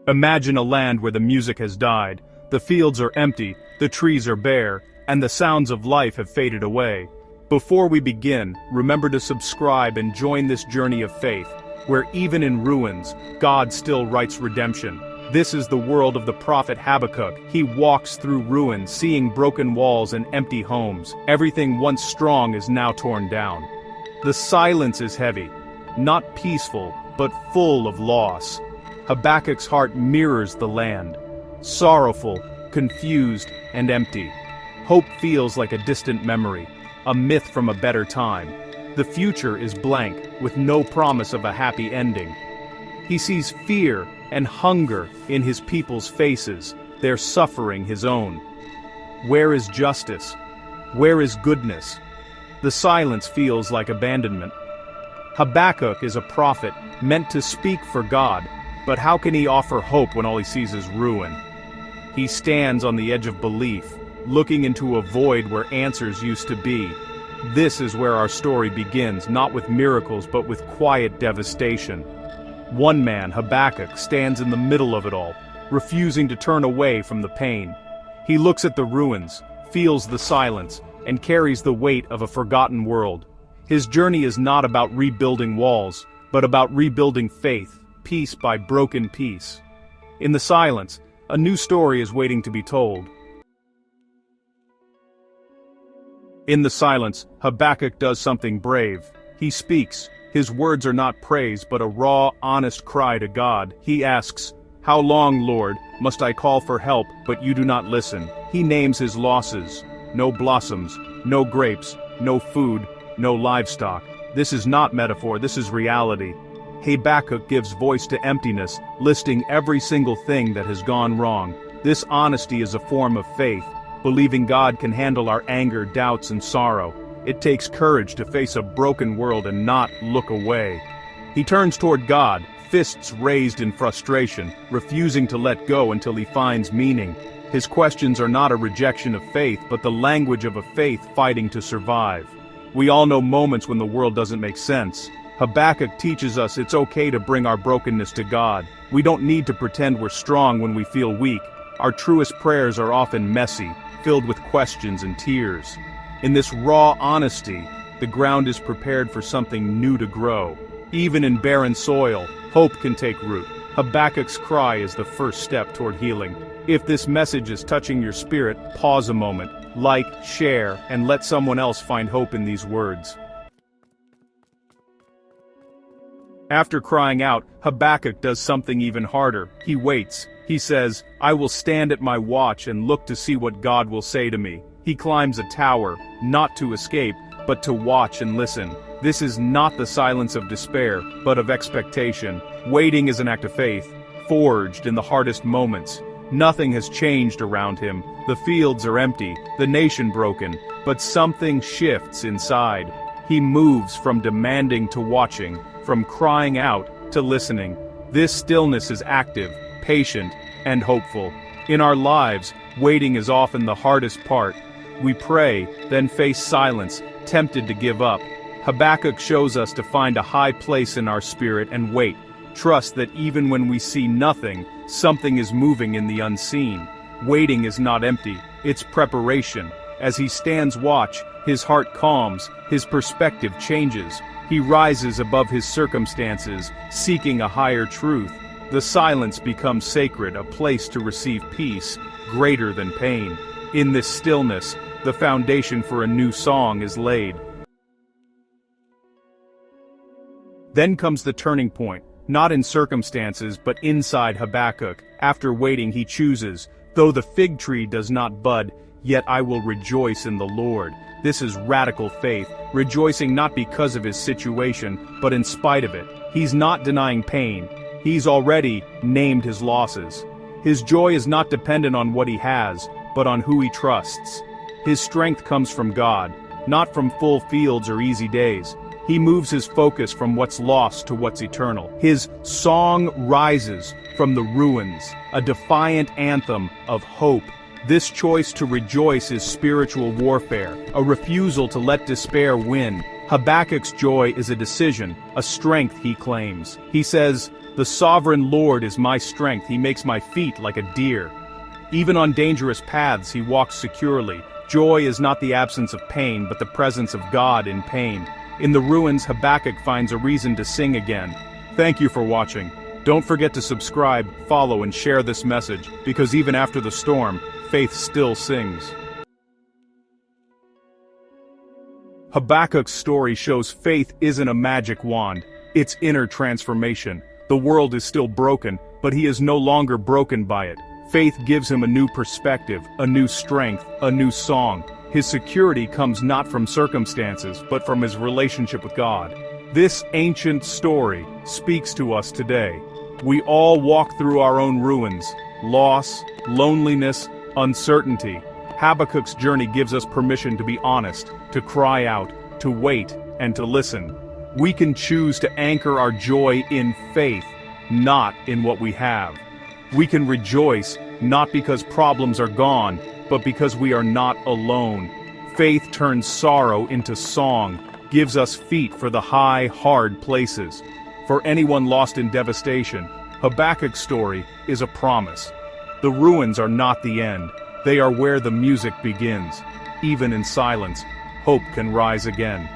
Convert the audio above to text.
Imagine a land where the music has died, the fields are empty, the trees are bare, and the sounds of life have faded away. Before we begin, remember to subscribe and join this journey of faith, where even in ruins, God still writes redemption. This is the world of the prophet Habakkuk. He walks through ruins, seeing broken walls and empty homes. Everything once strong is now torn down. The silence is heavy, not peaceful, but full of loss. Habakkuk's heart mirrors the land, sorrowful, confused, and empty. Hope feels like a distant memory, a myth from a better time. The future is blank, with no promise of a happy ending. He sees fear and hunger in his people's faces, their suffering his own. Where is justice? Where is goodness? The silence feels like abandonment. Habakkuk is a prophet, meant to speak for God, but how can he offer hope when all he sees is ruin? He stands on the edge of belief, looking into a void where answers used to be. This is where our story begins, not with miracles but with quiet devastation. One man, Habakkuk, stands in the middle of it all, refusing to turn away from the pain. He looks at the ruins, feels the silence, and carries the weight of a forgotten world. His journey is not about rebuilding walls, but about rebuilding faith, piece by broken piece. In the silence, a new story is waiting to be told. In the silence, Habakkuk does something brave. He speaks. His words are not praise, but a raw, honest cry to God. He asks, "How long, Lord, must I call for help, but you do not listen?" He names his losses. No blossoms, no grapes, no food, no livestock. This is not metaphor, this is reality. Habakkuk gives voice to emptiness, listing every single thing that has gone wrong. This honesty is a form of faith, believing God can handle our anger, doubts, and sorrow. It takes courage to face a broken world and not look away. He turns toward God, fists raised in frustration, refusing to let go until he finds meaning. His questions are not a rejection of faith, but the language of a faith fighting to survive. We all know moments when the world doesn't make sense. Habakkuk teaches us it's okay to bring our brokenness to God. We don't need to pretend we're strong when we feel weak. Our truest prayers are often messy, filled with questions and tears. In this raw honesty, the ground is prepared for something new to grow. Even in barren soil, hope can take root. Habakkuk's cry is the first step toward healing. If this message is touching your spirit, pause a moment, like, share, and let someone else find hope in these words. After crying out, Habakkuk does something even harder. He waits. He says, "I will stand at my watch and look to see what God will say to me." He climbs a tower, not to escape, but to watch and listen. This is not the silence of despair, but of expectation. Waiting is an act of faith, forged in the hardest moments. Nothing has changed around him. The fields are empty, the nation broken, but something shifts inside. He moves from demanding to watching, from crying out to listening. This stillness is active, patient, and hopeful. In our lives, waiting is often the hardest part. We pray, then face silence, tempted to give up. Habakkuk shows us to find a high place in our spirit and wait. Trust that even when we see nothing, something is moving in the unseen. Waiting is not empty, it's preparation. As he stands watch, his heart calms, his perspective changes. He rises above his circumstances, seeking a higher truth. The silence becomes sacred, a place to receive peace, greater than pain. In this stillness, the foundation for a new song is laid. Then comes the turning point, not in circumstances but inside Habakkuk. After waiting he chooses, "Though the fig tree does not bud, yet I will rejoice in the Lord." This is radical faith, rejoicing not because of his situation, but in spite of it. He's not denying pain. He's already named his losses. His joy is not dependent on what he has, but on who he trusts. His strength comes from God, not from full fields or easy days. He moves his focus from what's lost to what's eternal. His song rises from the ruins, a defiant anthem of hope. This choice to rejoice is spiritual warfare, a refusal to let despair win. Habakkuk's joy is a decision, a strength he claims. He says, The sovereign Lord is my strength, he makes my feet like a deer. Even on dangerous paths he walks securely. Joy is not the absence of pain, but the presence of God in pain. In the ruins, Habakkuk finds a reason to sing again. Thank you for watching. Don't forget to subscribe, follow, and share this message, because even after the storm, faith still sings. Habakkuk's story shows faith isn't a magic wand, it's inner transformation. The world is still broken, but he is no longer broken by it. Faith gives him a new perspective, a new strength, a new song. His security comes not from circumstances, but from his relationship with God. This ancient story speaks to us today. We all walk through our own ruins, loss, loneliness, uncertainty. Habakkuk's journey gives us permission to be honest, to cry out, to wait, and to listen. We can choose to anchor our joy in faith, not in what we have. We can rejoice, not because problems are gone, but because we are not alone. Faith turns sorrow into song, gives us feet for the high, hard places. For anyone lost in devastation, Habakkuk's story is a promise. The ruins are not the end. They are where the music begins. Even in silence, hope can rise again.